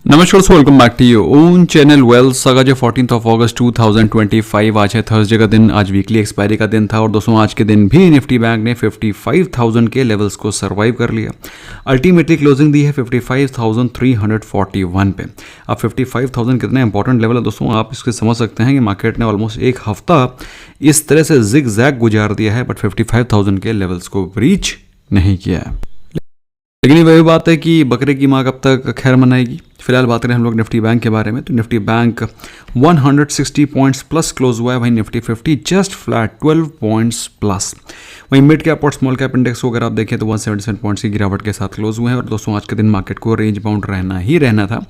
नमस्कार दोस्तों, welcome back to your own channel wealth. आज है 14 अगस्त 2025। आज है थर्सडे का दिन। आज वीकली एक्सपायरी का दिन था और दोस्तों आज के दिन भी निफ्टी बैंक ने 55,000 के लेवल्स को सर्वाइव कर लिया। अल्टीमेटली क्लोजिंग दी है 55,341 पे। अब 55,000 कितना इंपॉर्टेंट लेवल है दोस्तों, आप इसके समझ सकते हैं कि मार्केट ने ऑलमोस्ट एक हफ्ता इस तरह से जिग जैग गुजार दिया है, बट 55,000 के लेवल्स को ब्रीच नहीं किया है। लेकिन वही बात है कि बकरे की माँ कब तक खैर मनाएगी। फिलहाल बात करें हम लोग निफ्टी बैंक के बारे में, तो Nifty bank 160 points plus close हुआ है। वहीं Nifty 50 just flat 12 points plus. वहीं मिड कैप और स्मॉल कैप इंडेक्स को अगर आप देखें तो 177 पॉइंट्स की गिरावट के साथ क्लोज हुए हैं। और दोस्तों आज के दिन मार्केट को रेंज बाउंड रहना ही रहना था।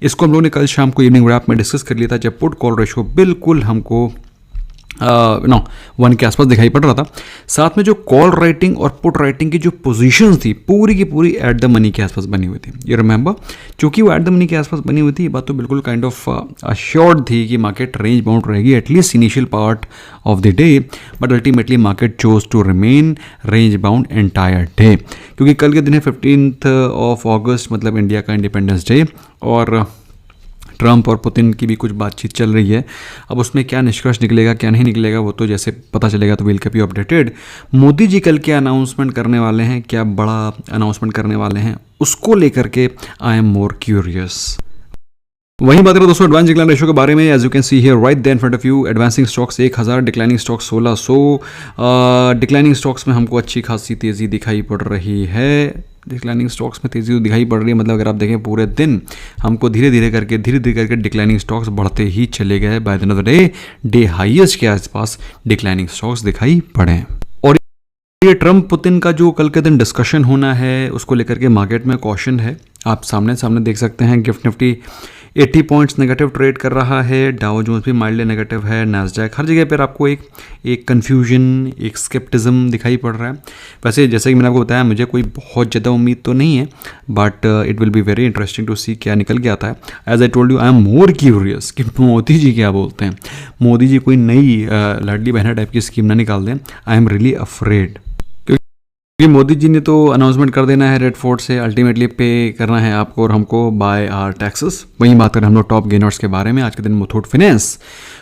इसको हम लोगों ने कल शाम को इवनिंग रैप में डिस्कस कर लिया था, जब पुट कॉल रेशो बिल्कुल हमको 1 के आसपास दिखाई पड़ रहा था। साथ में जो कॉल राइटिंग और पुट राइटिंग की जो पोजीशंस थी पूरी की पूरी एट द मनी के आसपास बनी हुई थी। ये रिमेंबर, चूंकि वो एट द मनी के आसपास बनी हुई थी, ये बात तो बिल्कुल काइंड ऑफ अश्योर्ड थी कि मार्केट रेंज बाउंड रहेगी at least initial part of the day. But ultimately market chose to remain range bound entire day, क्योंकि कल के दिन है 15 अगस्त, मतलब इंडिया का इंडिपेंडेंस डे। और ट्रंप और पुतिन की भी कुछ बातचीत चल रही है। अब उसमें क्या निष्कर्ष निकलेगा क्या नहीं निकलेगा वो तो जैसे पता चलेगा तो will keep you updated. Modi ji कल क्या अनाउंसमेंट करने वाले हैं, क्या बड़ा अनाउंसमेंट करने वाले हैं, उसको लेकर के आई एम मोर क्यूरियस। वहीं बात करें दोस्तों एडवांस डिक्लाइन रेशियो के बारे में, as you can see here right there in front of you, advancing stocks 1000, declining stocks 1600। Declining stocks में हमको अच्छी खासी तेज़ी दिखाई पड़ रही है। डिक्लाइनिंग स्टॉक्स में तेज़ी दिखाई पड़ रही है, मतलब अगर आप देखें पूरे दिन हमको धीरे धीरे करके डिक्लाइनिंग स्टॉक्स बढ़ते ही चले गए। By the end of the day highest के आसपास डिक्लाइनिंग स्टॉक्स दिखाई पड़े। और ये ट्रंप पुतिन का जो कल के दिन डिस्कशन होना है उसको लेकर के मार्केट में कॉशन है। आप सामने देख सकते हैं gift Nifty 80 points negative trade कर रहा है। डाउ जोन्स भी माइल्डली नेगेटिव है। नैस्डैक हर जगह पर आपको एक कन्फ्यूजन, एक स्केप्टिज्म दिखाई पड़ रहा है। वैसे जैसे कि मैंने आपको बताया, मुझे कोई बहुत ज़्यादा उम्मीद तो नहीं है, but it will be very interesting to see क्या निकल के आता है। As I told you, I am more curious कि मोदी जी क्या बोलते हैं। मोदी जी कोई नई लाडली बहना टाइप की स्कीम ना निकाल दें। आई एम रियली अफ्रेड, क्योंकि मोदी जी ने तो अनाउंसमेंट कर देना है रेड फोर्ट से, अल्टीमेटली पे करना है आपको और हमको बाय आर टैक्सेस। वहीं बात करें हम लोग टॉप गेनर्स के बारे में, आज के दिन Muthoot finance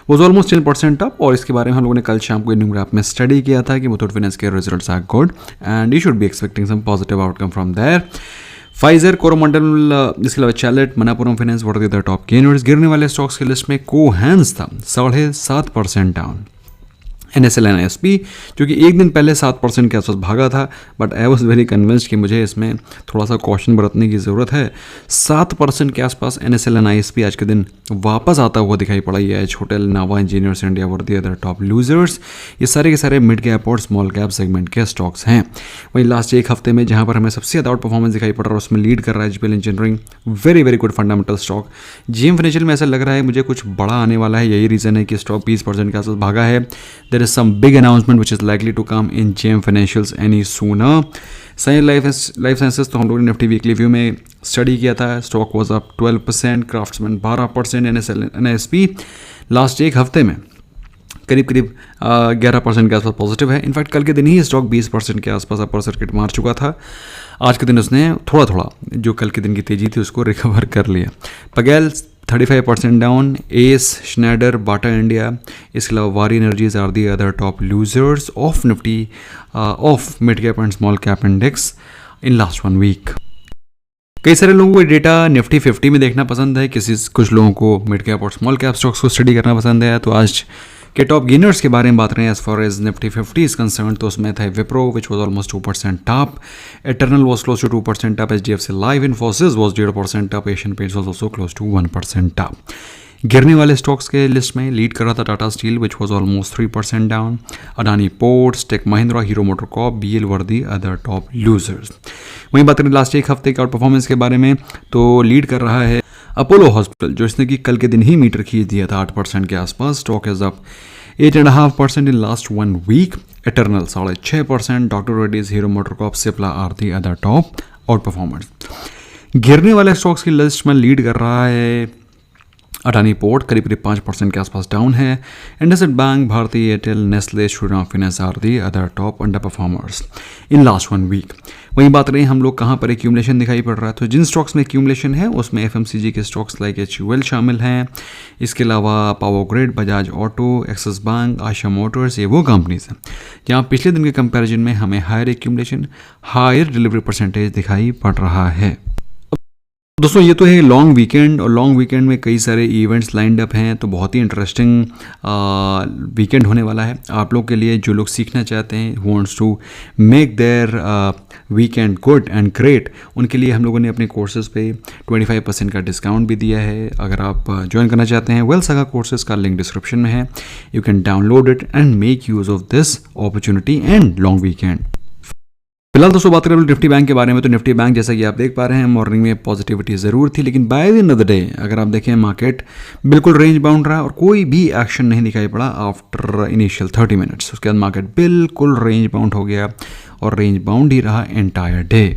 was almost 10% up. और इसके बारे में हम लोगों ने कल शाम को इवनिंग रैप में स्टडी किया था कि मुथूट फाइनेंस के results are good and you should be expecting some positive outcome from there. Pfizer, Coromandel, इसके अलावा Chalet, Manappuram finance were the top gainers. गिरने वाले स्टॉक्स की लिस्ट में कोहेंस था 7.5% डाउन। NSL NISP जो कि एक दिन पहले 7% के आसपास भागा था, but I was very convinced कि मुझे इसमें थोड़ा सा कॉशन बरतने की ज़रूरत है। 7% के आसपास NSL NISP आज के दिन वापस आता हुआ दिखाई पड़ा। ये H hotel, Nava engineers India were the other top losers. ये सारे के सारे मिड कैप और स्मॉल कैप सेगमेंट के स्टॉक्स हैं। वहीं लास्ट एक हफ्ते में जहाँ पर हमें सबसे ज़्यादा आउट परफॉर्मेंस दिखाई पड़ रहा है उसमें लीड कर रहा है HPL engineering, very very good fundamental stock. GM financial में ऐसा लग रहा है मुझे कुछ बड़ा आने वाला है, यही रीज़न है कि स्टॉक 20% के आसपास भागा है। There is some big announcement which is likely to come in GM Financials any sooner. Sun Life Sciences तो हम लोगों ने निफ्टी वीकली व्यू में स्टडी किया था। Stock was up 12%, craftsman 12%, NSL NISP last एक हफ्ते में करीब 11% के आसपास पॉजिटिव है। इनफैक्ट कल के दिन ही स्टॉक 20% के आसपास अपर सर्किट मार चुका था। आज के दिन उसने थोड़ा जो कल के दिन की तेजी थी उसको रिकवर कर लिया। पगेल 35% डाउन। एस, श्नैडर, बाटा इंडिया, इसके अलावा Waaree energies are the other top losers of Nifty of mid cap and small cap index in last 1 week. कई सारे लोगों को डेटा निफ्टी 50 में देखना पसंद है, कुछ लोगों को मिड कैप और स्मॉल कैप स्टॉक्स को स्टडी करना पसंद है। तो आज के टॉप गेनर्स के बारे में बात रहे हैं। As far as Nifty 50 is concern तो उसमें था Wipro which was almost 2% up, eternal was close to 2% up, HDFC life, Infosys was 0% up, Asian paints was also close to 1% up. गिरने वाले स्टॉक्स के लिस्ट में लीड कर रहा था Tata Steel which was almost 3% down. Adani Ports, Tech Mahindra, Hero MotoCorp, BL were the other top losers. वहीं बात करें लास्ट एक हफ्ते के आउट परफॉर्मेंस के बारे में, तो लीड कर रहा है अपोलो हॉस्पिटल, जो इसने कि कल के दिन ही मीटर खींच दिया था 8% के आसपास। Stock is up 8.5% in last 1 week. Eternal 6.5%, doctor Reddy's, Hero MotoCorp, Cipla are the other top आउट परफॉर्मर्स। गिरने वाले स्टॉक्स की लिस्ट में लीड कर रहा है अडानी पोर्ट करीब 5% के आसपास डाउन है। IndusInd bank, Bharti Airtel, Nestle, Shriram finance are the other top underperformers in last 1 week. वहीं बात रही हम लोग कहाँ पर एक्यूमुलेशन दिखाई पड़ रहा है, तो जिन स्टॉक्स में एक्यूमुलेशन है उसमें एफएमसीजी के स्टॉक्स लाइक HUL शामिल हैं। इसके अलावा Power Grid, Bajaj Auto, Axis Bank, Eicher Motors, ये वो कंपनीज हैं जहाँ पिछले दिन के कंपैरिजन में हमें higher accumulation, higher delivery percentage दिखाई पड़ रहा है। दोस्तों ये तो है लॉन्ग वीकेंड, और लॉन्ग वीकेंड में कई सारे इवेंट्स लाइंड अप हैं, तो बहुत ही इंटरेस्टिंग वीकेंड होने वाला है आप लोग के लिए। जो लोग सीखना चाहते हैं, wants to make their weekend good and great, उनके लिए हम लोगों ने अपने कोर्सेज पे 25% का डिस्काउंट भी दिया है। अगर आप ज्वाइन करना चाहते हैं वेल्थ सागा कोर्सेज का लिंक डिस्क्रिप्शन में है, you can download it and make use of this opportunity and long weekend. फिलहाल दोस्तों बात करें निफ्टी बैंक के बारे में, तो निफ्टी बैंक जैसा कि आप देख पा रहे हैं मॉर्निंग में पॉजिटिविटी ज़रूर थी, लेकिन by the end of the day अगर आप देखें मार्केट बिल्कुल रेंज बाउंड रहा और कोई भी एक्शन नहीं दिखाई पड़ा आफ्टर इनिशियल 30 मिनट्स। उसके बाद मार्केट बिल्कुल रेंज बाउंड हो गया और रेंज बाउंड ही रहा एंटायर डे।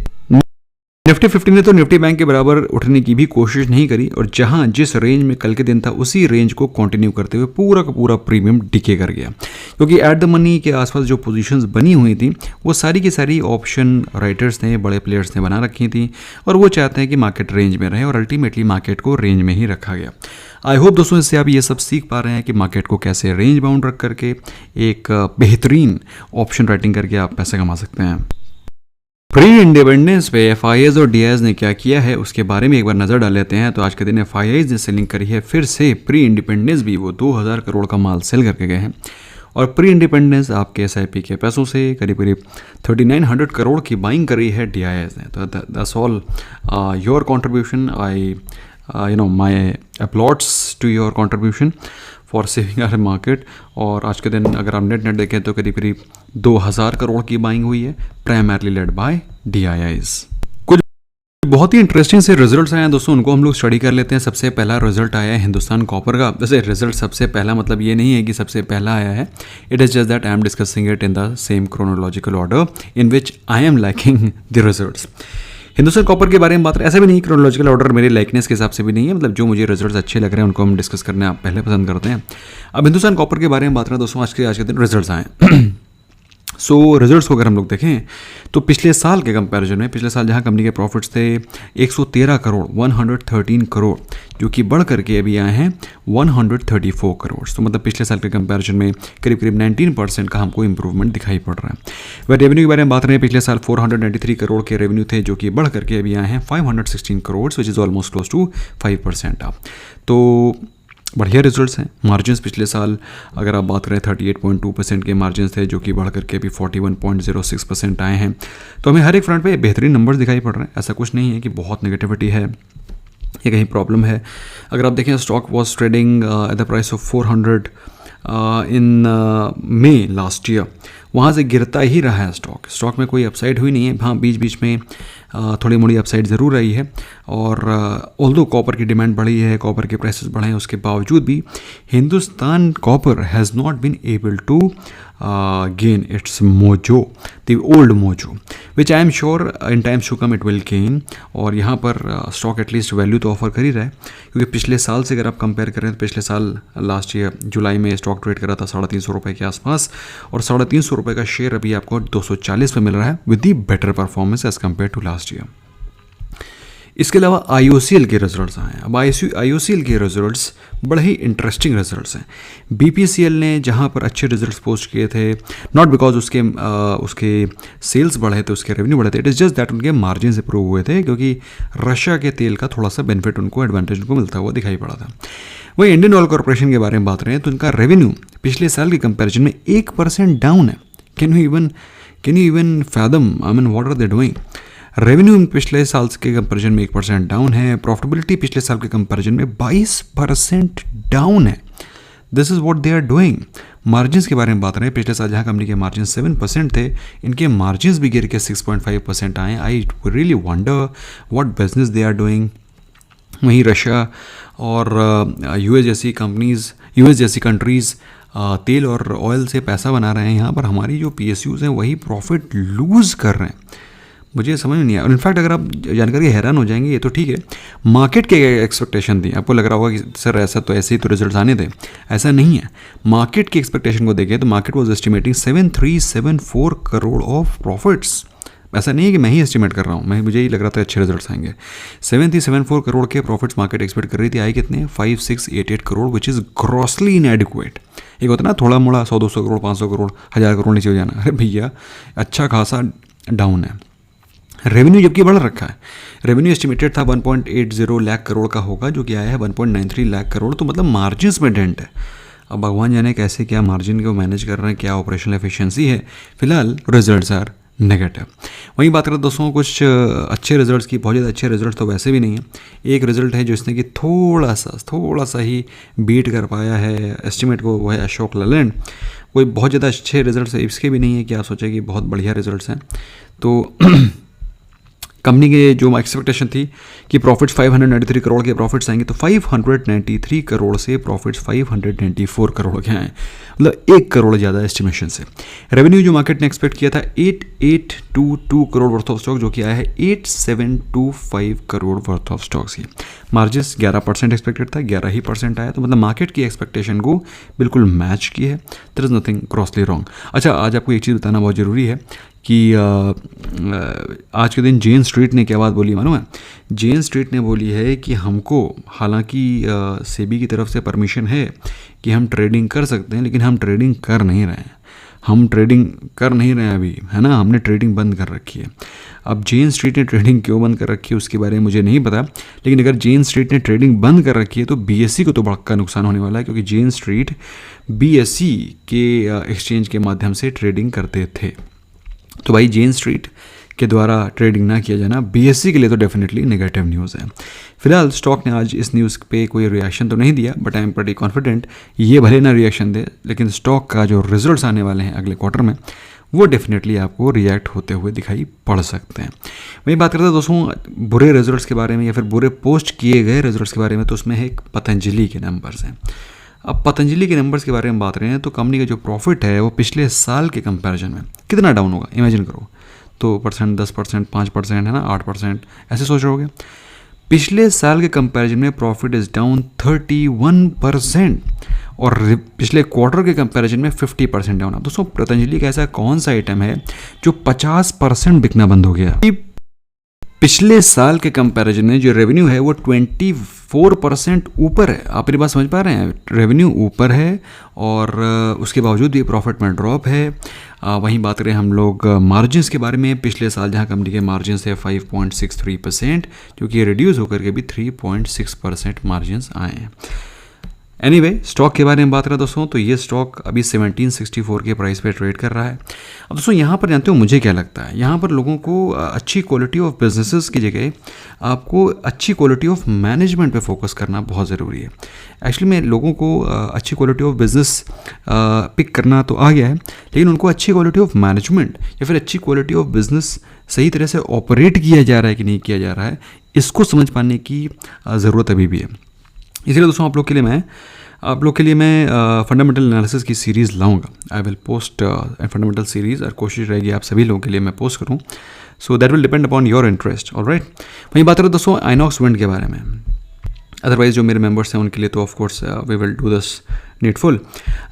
निफ्टी 50 ने तो निफ्टी बैंक के बराबर उठने की भी कोशिश नहीं करी, और जहां जिस रेंज में कल के दिन था उसी रेंज को कंटिन्यू करते हुए पूरा का पूरा प्रीमियम डिके कर गया, क्योंकि एट द मनी के आसपास जो पोजीशंस बनी हुई थी वो सारी की सारी ऑप्शन राइटर्स ने, बड़े प्लेयर्स ने बना रखी थी, और वो चाहते हैं कि मार्केट रेंज में रहे, और अल्टीमेटली मार्केट को रेंज में ही रखा गया। आई होप दोस्तों इससे आप ये सब सीख पा रहे हैं कि मार्केट को कैसे रेंज बाउंड रख करके एक बेहतरीन ऑप्शन राइटिंग करके आप पैसे कमा सकते हैं। प्री इंडिपेंडेंस पे FIIs और DIs ने क्या किया है उसके बारे में एक बार नज़र डाल लेते हैं। तो आज के दिन FIIs ने सेलिंग करी है, फिर से प्री इंडिपेंडेंस भी वो 2000 करोड़ का माल सेल करके गए हैं, और प्री इंडिपेंडेंस आपके SIP के पैसों से करीब 3900 करोड़ की बाइंग करी है DIs ने। तो that's all your contribution, I my applauds to your contribution for saving our market. और आज के दिन अगर आप नेट देखें तो करीब 2000 करोड़ की बाइंग हुई है, प्राइमरली लेड बाय DIs। कुछ बहुत ही इंटरेस्टिंग से रिजल्ट्स आए हैं दोस्तों, उनको हम लोग स्टडी कर लेते हैं। सबसे पहला रिजल्ट आया है हिंदुस्तान कॉपर का। वैसे रिजल्ट सबसे पहला मतलब ये नहीं है कि सबसे पहला आया है, it is just that I am discussing it in the same chronological order in which I am liking the results. Hindustan copper के बारे में बात करें, ऐसा भी नहीं क्रोनोलॉजिकल ऑर्डर मेरे लाइकनेस के हिसाब से भी नहीं है, मतलब जो मुझे रिजल्ट्स अच्छे लग रहे हैं उनको हम डिस्कस करना पहले पसंद करते हैं। अब हिंदुस्तान कॉपर के बारे में बात करें दोस्तों, आज के दिन रिजल्ट्स आए। सो रिजल्ट्स को अगर हम लोग देखें तो पिछले साल के कंपैरिजन में, पिछले साल जहां कंपनी के प्रॉफिट्स थे 113 करोड़ 113 करोड़, जो कि बढ़ करके अभी आए हैं 134 करोड़। तो मतलब पिछले साल के कंपैरिजन में करीब 19% का हमको इंप्रूवमेंट दिखाई पड़ रहा है। वह रेवेन्यू के बारे में बात करें, पिछले साल 493 करोड़ के रेवेन्यू थे, जो कि बढ़ करके अभी आए हैं 516 crore, which is almost close to 5% up. तो बढ़िया रिजल्ट्स हैं। मार्जिन्स पिछले साल अगर आप बात करें 38.2% के मार्जिन्स थे, जो कि बढ़ करके अभी 41.06% आए हैं। तो हमें हर एक फ्रंट पे बेहतरीन नंबर्स दिखाई पड़ रहे हैं, ऐसा कुछ नहीं है कि बहुत नेगेटिविटी है या कहीं प्रॉब्लम है। अगर आप देखें stock was trading at the price of 400 in May last year, वहाँ से गिरता ही रहा है स्टॉक में कोई अपसाइड हुई नहीं है। हाँ, बीच बीच में थोड़ी मोड़ी अपसाइड ज़रूर रही है, और ऑल्दो कॉपर की डिमांड बढ़ी है, कॉपर के प्राइसेस बढ़े हैं, उसके बावजूद भी Hindustan copper has not been able to gain its mojo, the old mojo, which I am sure in times to come it will gain. और यहाँ पर स्टॉक एटलीस्ट वैल्यू तो ऑफर कर ही रहा है, क्योंकि पिछले साल से अगर आप कंपेयर करें तो पिछले साल लास्ट ईयर जुलाई में स्टॉक ट्रेड कर रहा था 350 रुपये के आसपास, और 350 रुपये का शेयर अभी आपको 240 पे मिल रहा है with the better performance as compared to last year. इसके अलावा IOCL के रिजल्ट्स आए हैं। अब IOCL के रिजल्ट्स बड़े ही इंटरेस्टिंग रिजल्ट्स हैं। BPCL ने जहां पर अच्छे रिजल्ट्स पोस्ट किए थे, नॉट बिकॉज उसके सेल्स बढ़े थे, उसके रेवेन्यू बढ़े थे, इट इज़ जस्ट दैट उनके मार्जिन इंप्रूव हुए थे, क्योंकि रशिया के तेल का थोड़ा सा बेनिफिट उनको, एडवांटेज उनको मिलता हुआ दिखाई पड़ा था। वही इंडियन ऑयल कॉर्पोरेशन के बारे में बात रहे हैं तो उनका रेवेन्यू पिछले साल के कंपेरिजन में 1% डाउन है। Can you even fathom, I mean what are they doing? Revenue पिछले साल के कंपैरिजन में 1% डाउन है, प्रॉफिटेबिलिटी पिछले साल के कंपैरिजन में 22% डाउन है। This is what they are doing. Margins के बारे में बात रहे हैं, पिछले साल जहां कंपनी के मार्जिन 7% थे, इनके मार्जिन्स भी गिर के 6.5% आए। I really wonder what business they are doing. वहीं रशिया और यूएस जैसी कंट्रीज़ तेल और ऑयल से पैसा बना रहे हैं, यहाँ पर हमारी जो PSUs हैं वही प्रॉफिट लूज़ कर रहे हैं। मुझे समझ में नहीं आया। और इनफैक्ट अगर आप जानकर के हैरान हो जाएंगे, ये तो ठीक है, मार्केट के एक्सपेक्टेशन थी, आपको लग रहा होगा कि सर ऐसा तो ऐसे ही तो रिजल्ट आने थे, ऐसा नहीं है। मार्केट की एक्सपेक्टेशन को देखें तो market was estimating 7374 crore of profits. ऐसा नहीं है कि मैं ही एस्टिमेट कर रहा हूँ, मुझे ही लग रहा था अच्छे रिजल्ट्स आएंगे। 7374 करोड़ के प्रॉफिट्स मार्केट एक्सपेक्ट कर रही थी, आए कितने 5688 करोड़, विच इज़ ग्रॉसली इनएडिक्वेट। एक होता है ना थोड़ा मोड़ा 100-200 करोड़ 500 करोड़ 1000 करोड़ नीचे हो जाना, अरे भैया अच्छा खासा डाउन है। रेवेन्यू जबकि बढ़ रखा है, रेवेन्यू एस्टिमेटेड था 1.80 लाख करोड़ का होगा, जो कि आया है 1.93 लाख करोड़, तो मतलब मार्जिन में डेंट है। अब भगवान जाने कैसे क्या मार्जिन को मैनेज कर रहे हैं, क्या ऑपरेशनल एफिशिएंसी है। फिलहाल रिजल्ट्स आर नेगेटिव। वहीं बात करें दोस्तों कुछ अच्छे रिजल्ट्स की, बहुत ज़्यादा अच्छे रिजल्ट तो वैसे भी नहीं है। एक रिजल्ट है जिसने कि थोड़ा सा ही बीट कर पाया है एस्टिमेट को, वो है अशोक लेलैंड। कोई बहुत ज़्यादा अच्छे रिजल्ट्स इसके भी नहीं है कि आप सोचें कि बहुत बढ़िया रिजल्ट्स हैं। तो कंपनी के जो एक्सपेक्टेशन थी कि प्रॉफिट्स 593 करोड़ के प्रॉफिट्स आएंगे, तो 593 करोड़ से प्रॉफिट्स 594 करोड़ के आए, मतलब 1 करोड़ ज़्यादा एस्टिमेशन से। रेवेन्यू जो मार्केट ने एक्सपेक्ट किया था 8822 करोड़ वर्थ ऑफ स्टॉक, जो कि आया है 8725 करोड़ वर्थ ऑफ स्टॉक्स की। मार्जिन 11% एक्सपेक्टेड था, 11% आया, तो मतलब मार्केट की एक्सपेक्टेशन को बिल्कुल मैच की है। There is nothing grossly wrong. अच्छा, आज आपको एक चीज़ बताना बहुत ज़रूरी है कि आज के दिन जेन स्ट्रीट ने क्या बात बोली मालूम है? जेन स्ट्रीट ने बोली है कि हमको हालांकि सेबी की तरफ से परमिशन है कि हम ट्रेडिंग कर सकते हैं, लेकिन हम ट्रेडिंग कर नहीं रहे हैं। अभी, है ना, हमने ट्रेडिंग बंद कर रखी है। अब जेन स्ट्रीट ने ट्रेडिंग क्यों बंद कर रखी है उसके बारे में मुझे नहीं पता, लेकिन अगर जेन स्ट्रीट ने ट्रेडिंग बंद कर रखी है तो बीएसई को तो बड़ा नुकसान होने वाला है, क्योंकि जेन स्ट्रीट बीएसई के एक्सचेंज के माध्यम से ट्रेडिंग करते थे। तो भाई जेन स्ट्रीट के द्वारा ट्रेडिंग ना किया जाना बीएसई के लिए तो डेफिनेटली नेगेटिव न्यूज़ है। फिलहाल स्टॉक ने आज इस न्यूज़ पे कोई रिएक्शन तो नहीं दिया, but I am pretty confident ये भले ना रिएक्शन दे, लेकिन स्टॉक का जो रिजल्ट्स आने वाले हैं अगले क्वार्टर में वो डेफिनेटली आपको रिएक्ट होते हुए दिखाई पड़ सकते हैं। वही बात करते हैं दोस्तों बुरे रिजल्ट्स के बारे में या फिर बुरे पोस्ट किए गए रिजल्ट्स के बारे में, तो उसमें एक पतंजलि के नंबर्स हैं। अब पतंजलि के नंबर्स के बारे में बात रहे हैं तो कंपनी का जो प्रॉफिट है वो पिछले साल के कंपैरिजन में कितना डाउन होगा, इमेजिन करो। तो 10%, 5% है ना, 8% ऐसे सोच रहे होगे। पिछले साल के कंपैरिजन में प्रॉफिट इज डाउन 31% और पिछले क्वार्टर के कंपैरिजन में 50% डाउन। अब दोस्तों पतंजलि का ऐसा कौन सा आइटम है जो 50% बिकना बंद हो गया? पिछले साल के कंपैरिजन में जो रेवेन्यू है वो 24% ऊपर है। आप मेरी बात समझ पा रहे हैं? रेवेन्यू ऊपर है और उसके बावजूद भी प्रॉफिट में ड्रॉप है। वहीं बात करें हम लोग मार्जिन्स के बारे में, पिछले साल जहां कंपनी के मार्जिन्स है 5.63%, जो कि रिड्यूस होकर के भी 3.6% मार्जिन्स आए हैं। एनीवे, स्टॉक के बारे में बात करें दोस्तों तो ये स्टॉक अभी 1764 के प्राइस पे ट्रेड कर रहा है। अब दोस्तों यहाँ पर जानते हो मुझे क्या लगता है, यहाँ पर लोगों को अच्छी क्वालिटी ऑफ बिजनेसेस की जगह आपको अच्छी क्वालिटी ऑफ मैनेजमेंट पे फोकस करना बहुत ज़रूरी है। एक्चुअली में लोगों को अच्छी क्वालिटी ऑफ बिजनेस पिक करना तो आ गया है, लेकिन उनको अच्छी क्वालिटी ऑफ मैनेजमेंट या फिर अच्छी क्वालिटी ऑफ बिजनेस सही तरह से ऑपरेट किया जा रहा है कि नहीं किया जा रहा है, इसको समझ पाने की ज़रूरत अभी भी है। इसलिए दोस्तों आप लोग के लिए मैं फंडामेंटल एनालिसिस की सीरीज़ लाऊंगा। I will post fundamental series, और कोशिश रहेगी आप सभी लोगों के लिए मैं पोस्ट करूं। So that will depend upon your interest. Alright, वहीं बात करें दोस्तों आइनॉक्स विंड के बारे में। अदरवाइज जो मेरे मेंबर्स हैं उनके लिए तो of course we will do this needful.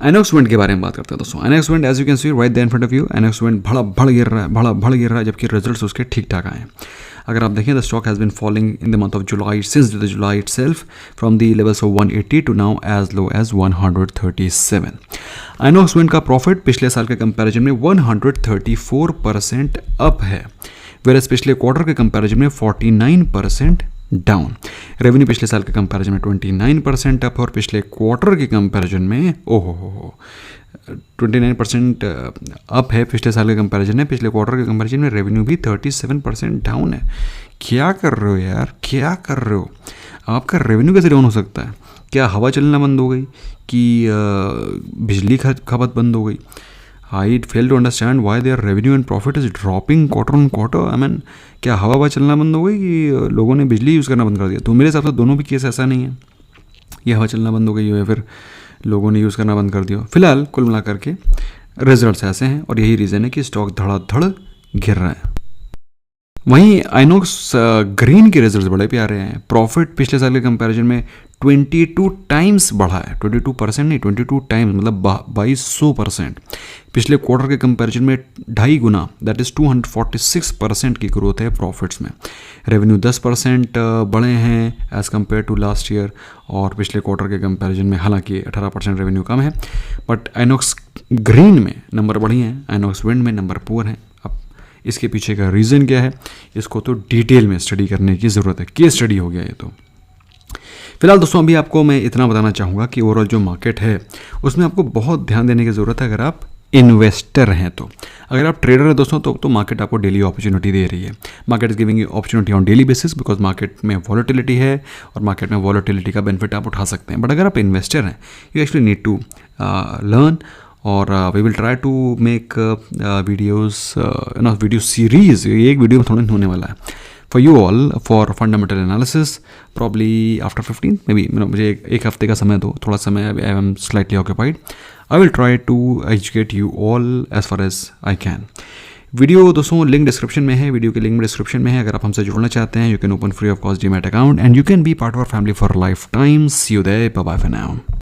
Inox Wind के बारे में बात करते हैं दोस्तों। Inox Wind as you can see right there in front of you, Inox Wind भड़ गिर रहा है, जबकि रिजल्ट्स उसके ठीक ठाक आए हैं। अगर आप देखें the stock has been falling in the month of July since the July itself from the levels of 180 to now as low as 137। Inox wind का प्रॉफिट पिछले साल के कंपैरिजन में 134% अप है, वेरएज पिछले क्वार्टर के कंपैरिजन में 49% डाउन। रेवेन्यू पिछले साल के कंपैरिजन में 29% अप और पिछले क्वार्टर के कंपैरिजन में 29% अप है पिछले साल के कंपैरिजन में। पिछले क्वार्टर के कंपैरिजन में रेवेन्यू भी 37% डाउन है। क्या कर रहे हो यार, क्या कर रहे हो? आपका रेवेन्यू कैसे डाउन हो सकता है? क्या हवा चलना बंद हो गई कि बिजली खपत बंद हो गई? I fail to understand why their revenue and profit is dropping quarter on quarter. I mean क्या हवा चलना बंद हो गई कि लोगों ने बिजली यूज़ करना बंद कर दिया? तो मेरे हिसाब से दोनों भी केस ऐसा नहीं है, ये हवा चलना बंद हो गई हो या फिर लोगों ने यूज़ करना बंद कर दिया। फिलहाल कुल मिलाकर के रिजल्ट्स ऐसे हैं और यही रीज़न है कि स्टॉक धड़ाधड़ गिर रहा है। वहीं आइनॉक्स ग्रीन के रिजल्ट्स बड़े प्यारे हैं। प्रॉफिट पिछले साल के कंपैरिजन में 22 टाइम्स बढ़ा है, 22% नहीं 22 टाइम्स मतलब 2200%। पिछले क्वार्टर के कंपैरिजन में 2.5 गुना, दैट इज़ 246% की ग्रोथ है प्रॉफिट्स में। रेवेन्यू 10% बढ़े हैं as compared to last year, और पिछले क्वार्टर के कंपैरिजन में हालांकि 18% रेवेन्यू कम है। बट आइनॉक्स ग्रीन में नंबर बढ़ी हैं, आइनॉक्स विंड में नंबर पुअर हैं। अब इसके पीछे का रीज़न क्या है, इसको तो डिटेल में स्टडी करने की ज़रूरत है, केस स्टडी हो गया ये तो। फिलहाल दोस्तों अभी आपको मैं इतना बताना चाहूँगा कि ओवरऑल जो मार्केट है उसमें आपको बहुत ध्यान देने की ज़रूरत है अगर आप इन्वेस्टर हैं तो। अगर आप ट्रेडर हैं दोस्तों तो मार्केट आपको डेली अपॉर्चुनिटी दे रही है। Market is giving you opportunity on daily basis because market में वॉलेटिलिटी है और मार्केट में वॉलेटिलिटी का बेनिफिट आप उठा सकते हैं। बट अगर आप इन्वेस्टर हैं you actually need to learn, और we will try to make videos video series, एक वीडियो में थोड़ा नहीं होने वाला है for you all for fundamental analysis probably after 15 maybe मुझे एक हफ्ते का समय दो, थोड़ा समय I am slightly occupied. I will try to educate you all as far as I can. Video दोस्तों लिंक डिस्क्रिप्शन में है, वीडियो के लिंक डिस्क्रिप्शन में है। अगर आप हमसे जुड़ना चाहते हैं you can open free of cost demat account and you can be part of our family for lifetime. See you there, bye bye for now.